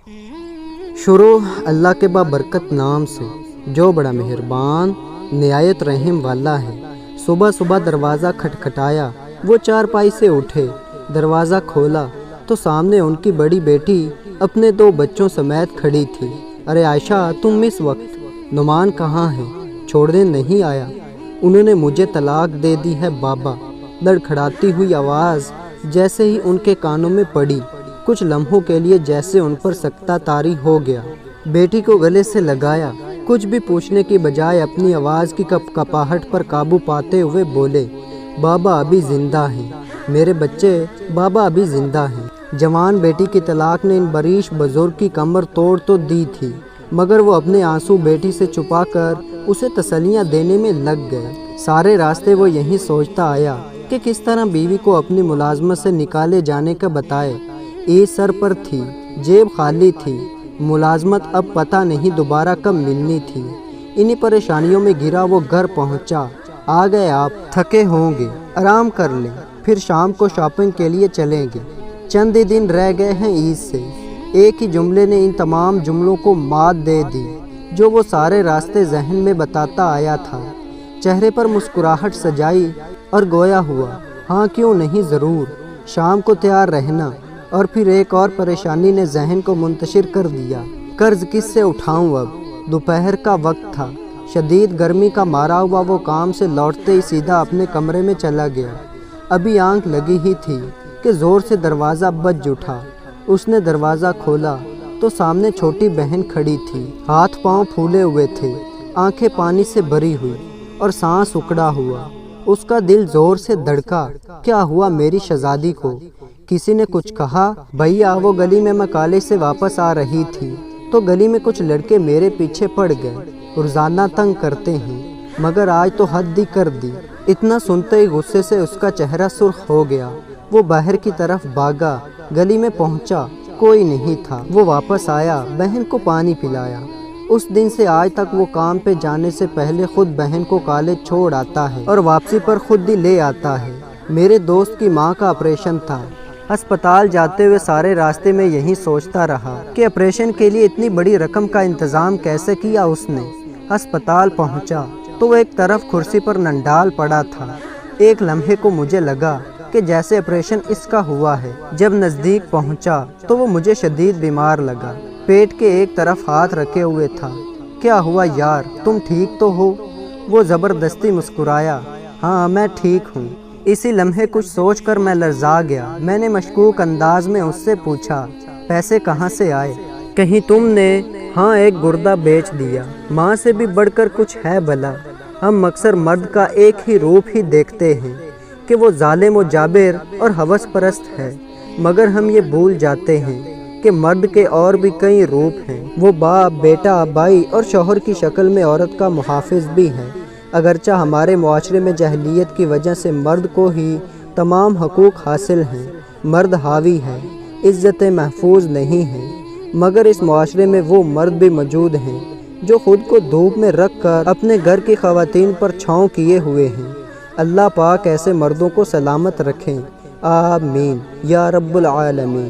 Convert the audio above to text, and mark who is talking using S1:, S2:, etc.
S1: شروع اللہ کے بابرکت نام سے جو بڑا مہربان نہایت رحم والا ہے۔ صبح صبح دروازہ کھٹکھٹایا، وہ چارپائی سے اٹھے، دروازہ کھولا تو سامنے ان کی بڑی بیٹی اپنے 2 بچوں سمیت کھڑی تھی۔ ارے عائشہ، تم اس وقت؟ نعمان کہاں ہے؟ چھوڑنے نہیں آیا؟ انہوں نے مجھے طلاق دے دی ہے بابا۔ لڑکھڑاتی ہوئی آواز جیسے ہی ان کے کانوں میں پڑی، کچھ لمحوں کے لیے جیسے ان پر سکتہ طاری ہو گیا۔ بیٹی کو گلے سے لگایا، کچھ بھی پوچھنے کی بجائے اپنی آواز کی کپاہٹ پر قابو پاتے ہوئے بولے، بابا ابھی زندہ ہیں، میرے بچے، بابا ابھی زندہ ہیں۔ جوان بیٹی کی طلاق نے ان بریش بزرگ کی کمر توڑ تو دی تھی، مگر وہ اپنے آنسو بیٹی سے چھپا کر اسے تسلیاں دینے میں لگ گئے۔ سارے راستے وہ یہی سوچتا آیا کہ کس طرح بیوی کو اپنی ملازمت سے نکالے جانے کا بتائے۔ عید سر پر تھی، جیب خالی تھی، ملازمت اب پتہ نہیں دوبارہ کب ملنی تھی۔ انہی پریشانیوں میں گھرا وہ گھر پہنچا۔ آ گئے آپ، تھکے ہوں گے، آرام کر لیں، پھر شام کو شاپنگ کے لیے چلیں گے، چند ہی دن رہ گئے ہیں عید سے۔ ایک ہی جملے نے ان تمام جملوں کو مات دے دی جو وہ سارے راستے ذہن میں بتاتا آیا تھا۔ چہرے پر مسکراہٹ سجائی اور گویا ہوا، ہاں کیوں نہیں، ضرور، شام کو تیار رہنا۔ اور پھر ایک اور پریشانی نے ذہن کو منتشر کر دیا، قرض کس سے اٹھاؤں اب؟ دوپہر کا وقت تھا، شدید گرمی کا مارا ہوا وہ کام سے لوٹتے ہی سیدھا اپنے کمرے میں چلا گیا۔ ابھی آنکھ لگی ہی تھی کہ زور سے دروازہ بج اٹھا۔ اس نے دروازہ کھولا تو سامنے چھوٹی بہن کھڑی تھی، ہاتھ پاؤں پھولے ہوئے تھے، آنکھیں پانی سے بھری ہوئی اور سانس اکڑا ہوا۔ اس کا دل زور سے دھڑکا، کیا ہوا میری شہزادی کو؟ کسی نے کچھ کہا؟ بھیا، وہ گلی میں کالج سے واپس آ رہی تھی تو گلی میں کچھ لڑکے میرے پیچھے پڑ گئے، روزانہ تنگ کرتے ہیں، مگر آج تو حد ہی کر دی۔ اتنا سنتے ہی غصے سے اس کا چہرہ سرخ ہو گیا۔ وہ باہر کی طرف بھاگا، گلی میں پہنچا، کوئی نہیں تھا۔ وہ واپس آیا، بہن کو پانی پلایا۔ اس دن سے آج تک وہ کام پہ جانے سے پہلے خود بہن کو کالج چھوڑ آتا ہے اور واپسی پر خود ہی لے آتا ہے۔ میرے دوست کی ماں کا آپریشن تھا، ہسپتال جاتے ہوئے سارے راستے میں یہی سوچتا رہا کہ آپریشن کے لیے اتنی بڑی رقم کا انتظام کیسے کیا اس نے۔ ہسپتال پہنچا تو وہ ایک طرف کرسی پر ننڈال پڑا تھا۔ ایک لمحے کو مجھے لگا کہ جیسے آپریشن اس کا ہوا ہے۔ جب نزدیک پہنچا تو وہ مجھے شدید بیمار لگا، پیٹ کے ایک طرف ہاتھ رکھے ہوئے تھا۔ کیا ہوا یار، تم ٹھیک تو ہو؟ وہ زبردستی مسکرایا، ہاں میں ٹھیک ہوں۔ اسی لمحے کچھ سوچ کر میں لرزا گیا۔ میں نے مشکوک انداز میں اس سے پوچھا، پیسے کہاں سے آئے؟ کہیں تم نے؟ ہاں، ایک گردہ بیچ دیا۔ ماں سے بھی بڑھ کر کچھ ہے بھلا؟ ہم اکثر مرد کا ایک ہی روپ ہی دیکھتے ہیں کہ وہ ظالم و جابر اور ہوس پرست ہے، مگر ہم یہ بھول جاتے ہیں کہ مرد کے اور بھی کئی روپ ہیں۔ وہ باپ، بیٹا، بھائی اور شوہر کی شکل میں عورت کا محافظ بھی ہے۔ اگرچہ ہمارے معاشرے میں جاہلیت کی وجہ سے مرد کو ہی تمام حقوق حاصل ہیں، مرد حاوی ہے، عزتیں محفوظ نہیں ہیں، مگر اس معاشرے میں وہ مرد بھی موجود ہیں جو خود کو دھوپ میں رکھ کر اپنے گھر کی خواتین پر چھاؤں کیے ہوئے ہیں۔ اللہ پاک ایسے مردوں کو سلامت رکھیں، آمین یا رب العالمین۔